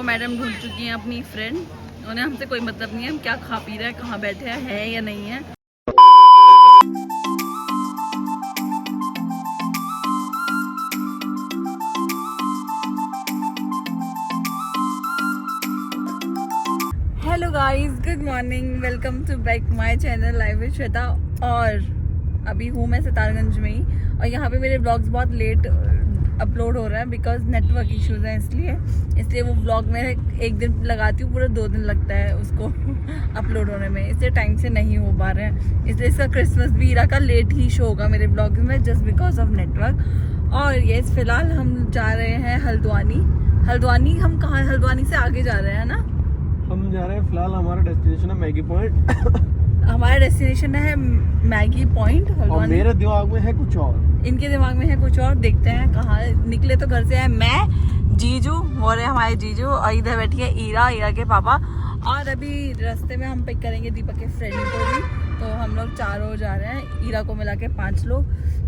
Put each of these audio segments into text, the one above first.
वो मैडम ढूंढ चुकी हैं अपनी फ्रेंड। उन्हें हमसे कोई मतलब नहीं है हम क्या खा पी रहे हैं, कहाँ बैठे हैं, है या नहीं है। Hello guys, good morning, welcome to back my channel live with Shweta. और अभी हूँ मैं सितारगंज में ही, और यहाँ पे मेरे ब्लॉग्स बहुत लेट अपलोड हो रहा है बिकॉज नेटवर्क इश्यूज हैं, इसलिए वो ब्लॉग में एक दिन लगाती हूँ, पूरा 2 दिन लगता है उसको अपलोड होने में, इसलिए टाइम से नहीं हो पा रहे हैं। इसलिए इसका क्रिसमस भी इरा का लेट ही शो होगा मेरे ब्लॉग में, जस्ट बिकॉज ऑफ नेटवर्क। और ये फिलहाल हम जा रहे हैं हल्द्वानी। हम कहाँ, हल्द्वानी से आगे जा रहे हैं ना, हम जा रहे हैं। फिलहाल हमारा डेस्टिनेशन है मैगी पॉइंट। हमारा डेस्टिनेशन है मैगी पॉइंट और मेरे दिमाग में है कुछ और, इनके दिमाग में है कुछ और। देखते हैं कहाँ निकले। तो घर से है मैं, जीजू, वो रहे हमारे जीजू, और इधर बैठी है ईरा के पापा। और अभी रास्ते में हम पिक करेंगे दीपक के फ्रेंड को भी, तो हम लोग 4 लोग जा रहे हैं, ईरा को मिला के 5 लोग।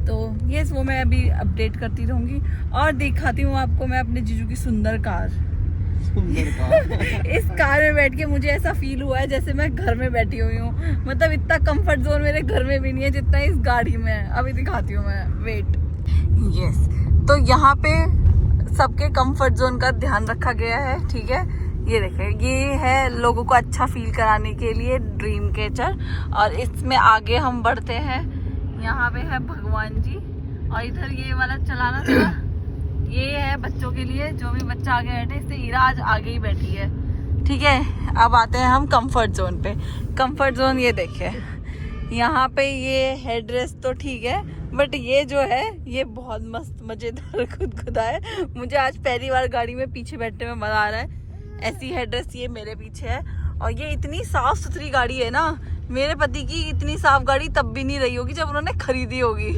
तो ये वो मैं अभी अपडेट करती रहूंगी और दिखाती हूँ आपको मैं अपने जीजू की सुंदर कार। इस कार में बैठ के मुझे ऐसा फील हुआ है जैसे मैं घर में बैठी हुई हूँ। मतलब इतना कंफर्ट जोन मेरे घर में भी नहीं है जितना इस गाड़ी में है। अभी दिखाती हूँ मैं, वेट। यस, तो यहाँ पे सबके कंफर्ट जोन का ध्यान रखा गया है, ठीक है। ये देखें, ये है लोगों को अच्छा फील कराने के लिए ड्रीम कैचर। और इसमें आगे हम बढ़ते हैं, यहाँ पे है भगवान जी, और इधर ये वाला चलाना था, ये है बच्चों के लिए, जो भी बच्चा आगे बैठे, इससे ईरा आज आगे ही बैठी है, ठीक है। अब आते हैं हम कंफर्ट जोन पे। कंफर्ट जोन ये देखिए, यहाँ पे ये हेड रेस्ट तो ठीक है, बट ये जो है ये बहुत मस्त मजेदार खुदखुदा है। मुझे आज पहली बार गाड़ी में पीछे बैठने में मजा आ रहा है। ऐसी हेड रेस्ट ये मेरे पीछे है, और ये इतनी साफ सुथरी गाड़ी है ना, मेरे पति की इतनी साफ गाड़ी तब भी नहीं रही होगी जब उन्होंने खरीदी होगी।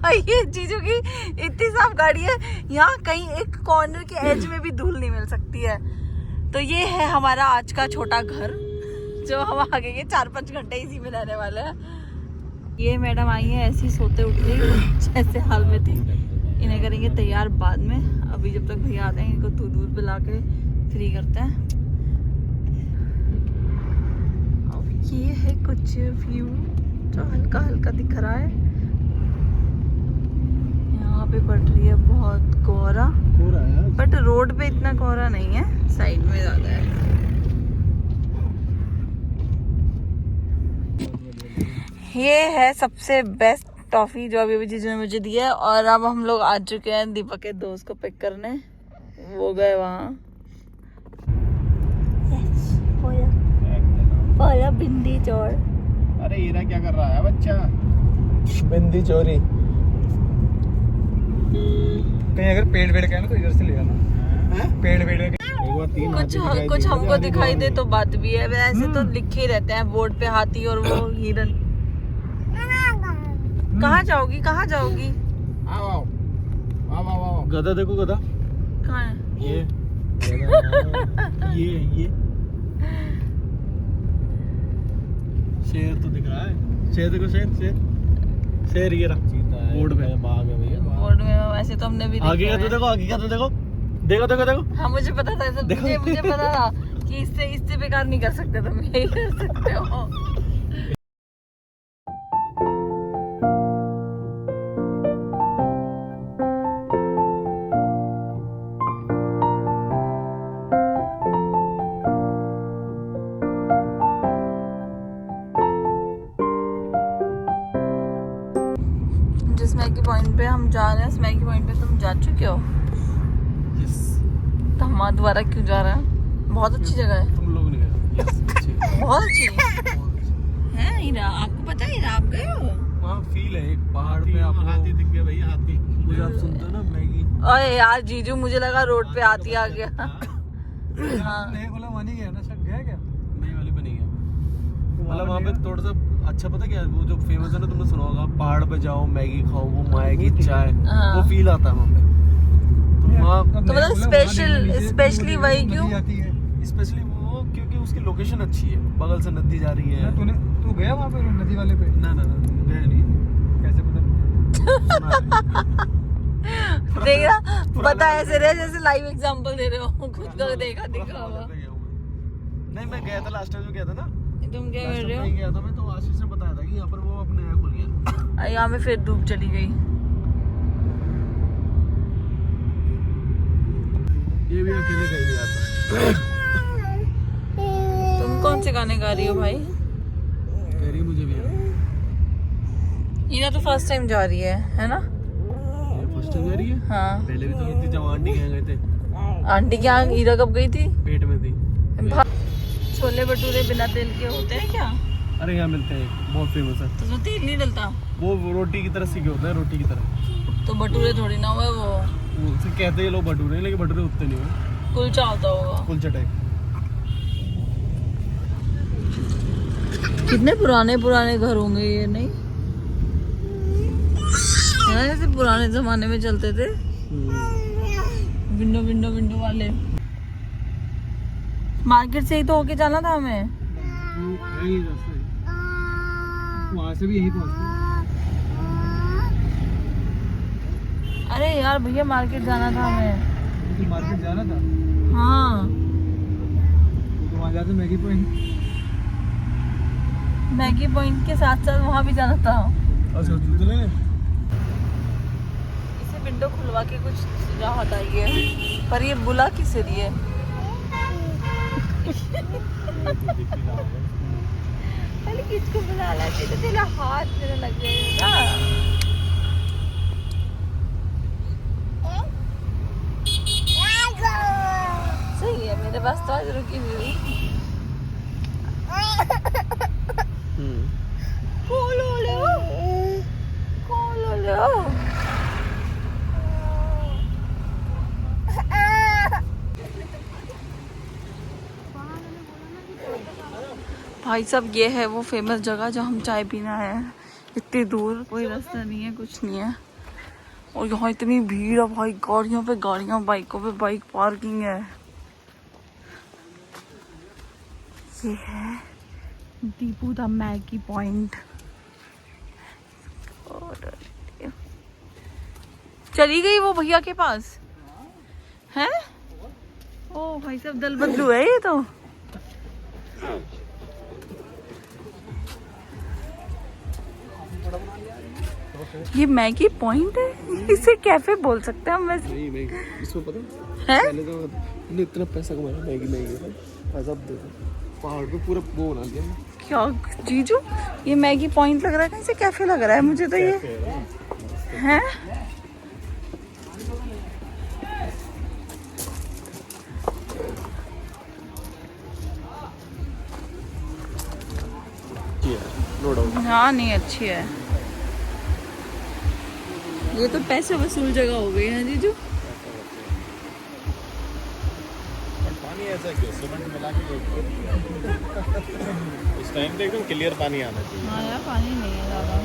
ये जीजू की इतनी साफ गाड़ी है, यहाँ कहीं एक कॉर्नर के एज में भी धूल नहीं मिल सकती है। तो ये है हमारा आज का छोटा घर, जो हम आगे के 4-5 घंटे इसी में रहने वाले हैं। ये मैडम आई है ऐसी सोते उठ गई जैसे हाल में थी। इन्हें करेंगे तैयार बाद में, अभी जब तक भैया आते हैं इनको दूध पिला के फ्री करते हैं। ये है कुछ व्यू जो हल्का हल्का दिख रहा है। यहाँ पे पड़ रही है बहुत कोहरा, बट रोड पे इतना कोहरा नहीं है, साइड में ज्यादा है। ये है सबसे बेस्ट टॉफी जो अभी जीजू ने मुझे दी है। और अब हम लोग आ चुके हैं दीपक के दोस्त को पिक करने, वो गए वहाँ। बिंदी चोर। अरे हीरा क्या कर रहा है बच्चा? बिंदी चोरी। कहीं अगर पेड़ का है ना तो इधर से ले आना। पेड़ का कुछ हमको दिखाई दे तो बात भी है, वैसे तो लिखे ही रहते हैं बोर्ड पे हाथी और वो हिरन। कहाँ जाओगी? आओ। गधा देखो, गधा कहाँ है? ये शेर तो दिख रहा है। शेर देखो, शेर ये रहा बोर्ड पे, बाघ है भैया। बोर्ड में वैसे तो हमने भी आगे का तो देखो, देखो। हाँ मुझे पता था, मुझे पता था कि इससे बेकार नहीं कर सकते, तुम यही कर सकते हो। जिस मैगी पॉइंट पे हम जा रहे हैं, उस मैगी पॉइंट पे तुम जा चुके हो? तो हम दोबारा क्यों जा रहे हैं? बहुत अच्छी जगह है। तुम लोग नहीं गए? बहुत अच्छी है हीरा, आपको पता है? आप गए हो? वहाँ फील है एक पहाड़ पे, आपको हाथी दिख गया भैया, हाथी। मुझे आप सुनते हो ना मैगी। अरे यार जीजू, मुझे लगा रोड पे हाथी आ गया। हाँ। नहीं बोला मानी गया ना, शक गया क्या? नहीं वाले पे नहीं गया। मतलब वहाँ पे थोड़ा सा अच्छा, पता क्या, वो जो फेमस है ना, तुमने सुना होगा, पहाड़ पे जाओ मैगी खाओ, वो माया की चाय, वो फील आता है वहाँ पे। तो मतलब स्पेशली वही क्यों? स्पेशली वो क्योंकि उसकी लोकेशन अच्छी है, बगल से नदी जा रही है। तू गया वहाँ पे नदी वाले पे? ना गया नहीं। कैसे पता? देख रहा बता ऐसे रहे जैसे लाइव एग्जांपल दे रहे हो, खुद का देखा दिखा हुआ। नहीं मैं गया था लास्ट टाइम जो गया था ना, तुम क्या कर रहे हो? गया था मैं तो आशीष ने बताया था कि यहाँ पर वो अपने नया खुल गया। यहाँ में फिर धूप चली गई। ये भी अकेले कहीं नहीं आता। तुम कौन से गाने गा रही हो भाई? कह रही मुझे भी ईरा तो फर्स्ट टाइम जा रही है ना? फर्स्ट टाइम जा रही है। हाँ पहले भी तो इतनी जवान नहीं गए थे। आंटी क्या ईरा कब गई थी? पेट में थी। छोले भटूरे बिना तेल के होते हैं क्या? अरे यहाँ मिलते हैं, बहुत फेमस है। तो उसमें तेल नहीं डलता? वो रोटी की तरह सीखे होते हैं, रोटी की तरह। तो भटूरे थोड़ी ना हुए वो उसे कहते हैं लोग भटूरे, लेकिन भटूरे उतने नहीं हुए। कुलचा होता होगा, कुलचा टाइप। कितने पुराने पुराने घर होंगे ये, नहीं है ना? जैसे पुराने जमाने में चलते थे, विंडो विंडो विंडो वाले। मार्केट से ही तो होके जाना था हमें। वहाँ से भी यही पहुँचते। अरे यार भैया मार्केट जाना था हमें। मार्केट जाना था? हाँ तो वहाँ जाते मैगी पॉइंट। मैगी पॉइंट के साथ साथ वहाँ भी जाना था। अच्छा तो ले इसे विंडो खुलवा के कुछ राहत आई है, पर ये बुला किस लिए? पहले किसको बुला लाती तो तेरा हाथ मेरा लग जाएगा ना। सही है, मेरे पास तो आज रुकी हुई। खोलो ले भाई साहब, ये है वो फेमस जगह जहाँ हम चाय पीना है। इतनी दूर, कोई रास्ता नहीं है, कुछ नहीं है। और यहाँ इतनी भीड़ है भाई, गाड़ियों पे गाड़ियाँ, बाइकों पे बाइक, पार्किंग है। ये है दीपू द मैगी पॉइंट। चली गई वो भैया के पास है। ओ भाई साहब, दल बदलू है ये तो। ये मैगी पॉइंट है, इसे कैफे बोल सकते हैं हम वैसे। नहीं इसमें पता है पहले तो इतना पैसा कमाया मैगी पैसा दे पहाड़ पे पूरा वो बना दिया। क्या जीजू, ये मैगी पॉइंट लग रहा है, कहीं से कैफे लग रहा है मुझे तो। ये है नो डाउट। हाँ नहीं, अच्छी है। ये तो पैसे वसूल जगह हो गई है जीजू। पानी ऐसा क्यों सीमेंट मिला के इस टाइम पे एकदम क्लियर पानी आना चाहिए। हाँ यार, पानी नहीं है ज़्यादा।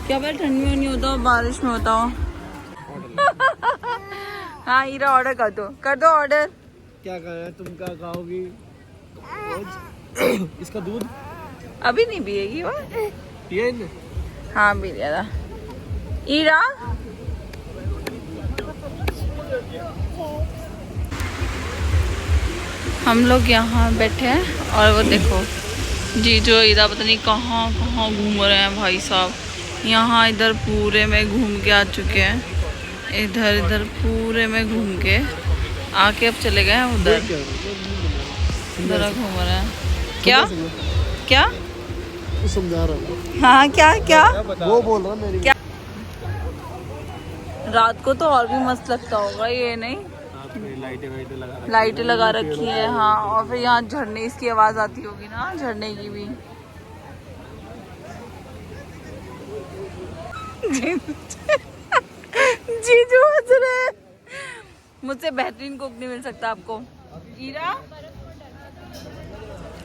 क्या भाई, ठंड में नहीं होता, बारिश में होता हो। हाँ हीरा, ऑर्डर कर दो ऑर्डर। क्या कहा तुम, क्या खाओगी? इसका दूध अभी नहीं पिएगी वो? पिया इनने? हाँ पी लिया था। हीरा हम लोग यहाँ बैठे हैं और वो देखो जीजू हीरा पता नहीं कहाँ कहाँ घूम रहे हैं भाई साहब। यहाँ इधर पूरे में घूम के आ चुके हैं, इधर पूरे में घूम के आके अब चले गए हैं उधर घूम रहे हैं। क्या क्या समझा रहा हूँ। हाँ क्या क्या वो बोल रहा मेरी क्या? रात को तो और भी मस्त लगता होगा ये, नहीं? लाइटें लगा रखी है। हाँ, और फिर यहाँ झरने, इसकी आवाज आती होगी ना झरने की भी। जीजू हंस रहे। मुझसे बेहतरीन कुक नहीं मिल सकता आपको। ईरा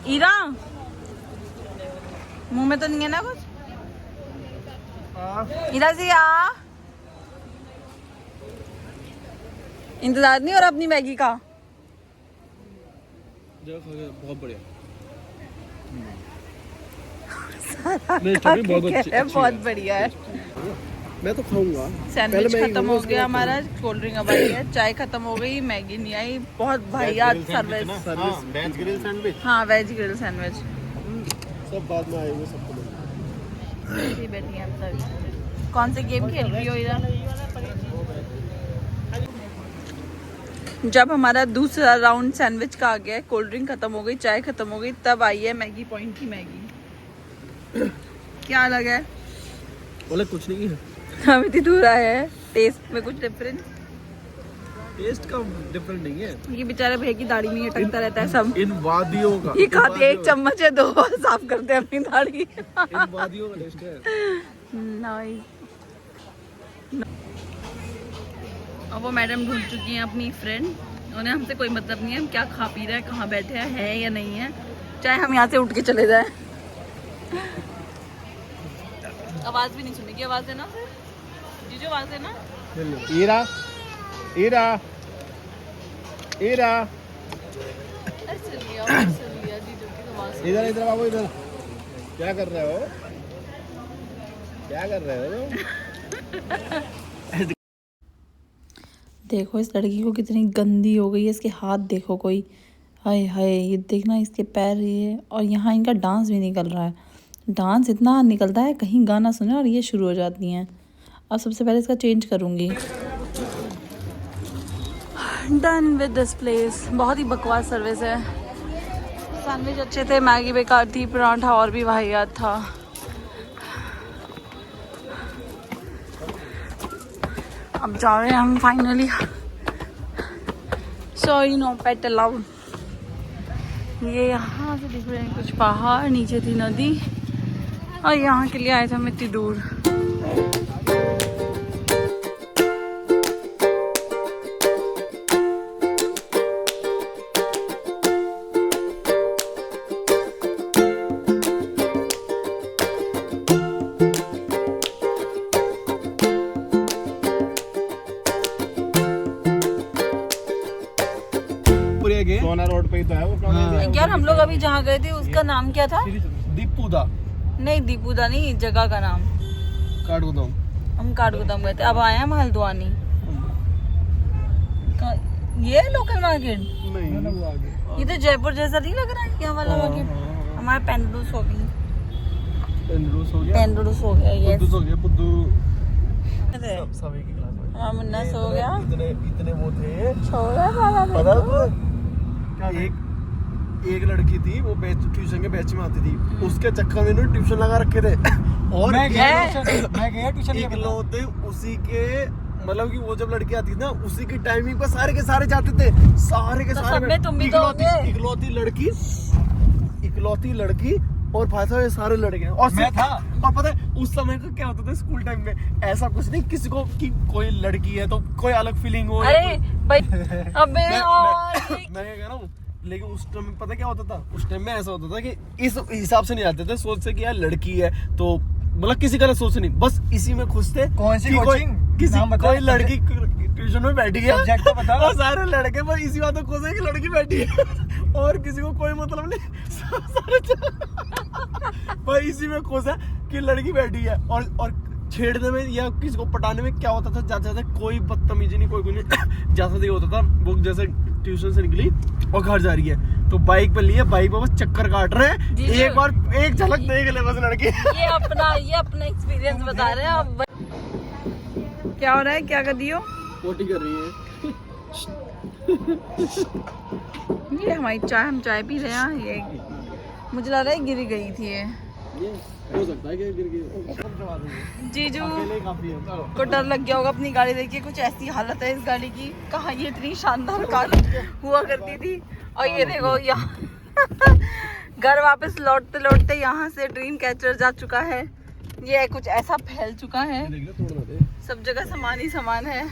ईरा, मुंह में तो नहीं है ना कुछ? ईरा जी आ, इंतजार नहीं हो रहा अपनी मैगी का? बहुत बढ़िया। बहुत बढ़िया है। मैं तो खाऊंगा। सैंडविच खत्म हो गया हमारा, कोल्ड ड्रिंक अब आई है, चाय खत्म हो गई, मैगी नहीं आई। बहुत भाइयात सर्विस। Veg grill sandwich. हाँ वेज ग्रिल सैंडविच। सब बाद में आएंगे, सबको बैठी बैठी हैं हम सब। कौन से गेम खेल रही हो इधर? जब हमारा दूसरा राउंड सैंडविच का आ गया, कोल्ड ड्रिंक खत्म हो गई, चाय खत्म हो गई, तब आई है मैगी पॉइंट की मैगी। क्या अलग है? बोले कुछ नहीं है, हम इतनी दूर आए हैं, टेस्ट में कुछ डिफरेंस? टेस्ट का डिफरेंट नहीं है। ये बेचारे भैया की दाढ़ी में अटकता रहता है सब। इन वादियों का ये खाते एक चम्मच है, 2 बार साफ करते हैं अपनी दाढ़ी। इन वादियों का टेस्ट है। नाइस। अब वो मैडम ढूंढ चुकी हैं अपनी फ्रेंड, उन्हें हमसे कोई मतलब नहीं है हम क्या खा पी रहे हैं, कहाँ बैठे हैं, है या नहीं है, चाहे हम यहाँ से उठ के चले जाएं। आवाज भी नहीं सुनेगी, आवाज देना जीजू, आवाज देना। ईरा ईरा ईरा इधर इधर बाबू इधर। क्या कर रहे हो, क्या कर रहे हो? देखो इस लड़की को कितनी गंदी हो गई है, इसके हाथ देखो कोई, हाय हाय, ये देखना इसके पैर ये, और यहाँ इनका डांस भी निकल रहा है। डांस इतना निकलता है, कहीं गाना सुने और ये शुरू हो जाती हैं। अब सबसे पहले इसका चेंज करूँगी। Done with this place. बहुत ही बकवास सर्विस है। सैंडविच अच्छे थे, मैगी बेकार थी, पराठा और भी वाहियात था। अब जा रहे हैं हम फाइनली। सॉरी नो पेट अलाउड। ये यहाँ से दिख रहे हैं कुछ पहाड़, नीचे थी नदी, और यहाँ के लिए आए थे हम इतनी दूर। सोना रोड पे ही तो है वो। यार हम लोग अभी जहाँ गए थे उसका नाम क्या था? दीपूदा नहीं, दीपूदा नहीं, जगह का नाम। काठगोदाम। हम काठगोदाम गए थे, अब आए हम हल्द्वानी। ये है लोकल मार्केट? नहीं वो आगे। ये तो जयपुर जैसा नहीं लग रहा है क्या वाला मार्केट? हमारा पेंडलूस हो गई। पेंडलूस हो गया, पेंडलूस हो गया, यस। पुद्दूस हो गया, पुद्दू। सब सब एक ही क्लास में। हाँ, मुन्ना सो गया। इतने वो थे, छोड़ा साला पता है? एक लड़की थी, वो ट्यूशन के बैच में आती थी, उसके चक्कर में इन्होंने ट्यूशन लगा रखे थे। और मैं गया ट्यूशन इकलौते उसी के, मतलब कि वो जब लड़की आती थी ना, उसी की टाइमिंग पर सारे के सारे जाते थे, सारे के तो सारे। सब में तुम भी तो होंगे। इकलौती लड़की और भाई साहब ये सारे लड़के। और मैं था। और पता है उस समय का क्या होता था स्कूल टाइम में, ऐसा कुछ नहीं किसी को कि कोई लड़की है तो कोई अलग फीलिंग हो। अरे भाई, अबे मैं क्या कह रहा हूँ, लेकिन उस टाइम में पता क्या होता था, उस टाइम में ऐसा होता था कि इस हिसाब से नहीं आते थे, सोच से कि यार लड़की है तो मतलब किसी का सोच नहीं, बस इसी में खुश थे। कौन सी कोचिंग? कोई लड़की ट्यूशन में बैठी है, सब्जेक्ट तो बता। और सारे लड़के बस इसी बात में खुश है कि लड़की बैठी है, और किसी को कोई मतलब नहीं, भाई इसी में खुश है कि लड़की बैठी है। और छेड़ने में या किसी को पटाने में क्या होता था, जाते जाते कोई बदतमीजी नहीं, कोई नहीं, जैसा नहीं होता था। वो जैसे ट्यूशन से निकली और घर जा रही है तो बाइक पे लिए, बाइक पे बस चक्कर काट रहे हैं, एक बार एक झलक देख ले बस लड़की। ये अपना एक्सपीरियंस बता रहे हैं आप। क्या हो रहा है, क्या कर दियो? पोटी कर रही है। ये हमारी चाय, हम चाय पी रहे हैं। ये मुझे लग रहा है गिर गई थी ये हो सकता है कि गिर गई। जीजू को डर लग गया होगा अपनी गाड़ी देखिए, कुछ ऐसी हालत है इस गाड़ी की। कहाँ ये इतनी शानदार कार हुआ करती थी, और ये देखो यहाँ घर वापस लौटते लौटते यहाँ से ड्रीम कैचर जा चुका है। ये कुछ ऐसा फैल चुका है, सब जगह सामान ही सामान है।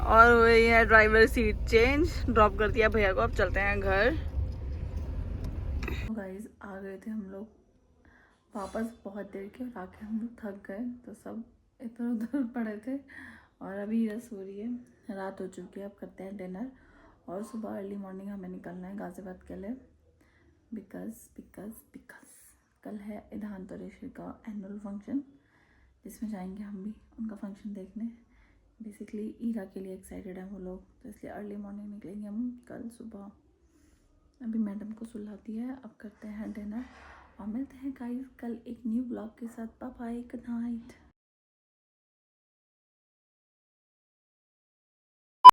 और वही है ड्राइवर सीट चेंज, ड्रॉप कर दिया भैया को, अब चलते हैं घर। गाइस आ गए थे हम लोग वापस बहुत देर के, और आके हम लोग थक गए तो सब इधर उधर पड़े थे, और अभी रस हो रही है, रात हो चुकी है, अब करते हैं डिनर। और सुबह अर्ली मॉर्निंग हमें निकलना है गाजियाबाद के लिए, बिकॉज कल है इधान तोरेश्वर का एनुअल फंक्शन, जिसमें जाएंगे हम भी उनका फंक्शन देखने। बेसिकली ईरा के लिए एक्साइटेड हैं वो लोग, तो इसलिए अर्ली मॉर्निंग निकलेंगे हम कल सुबह। अभी मैडम को सुला दिया है, अब करते हैं डिनर और मिलते हैं गाइस कल एक न्यू ब्लॉग के साथ। Bye bye, good night.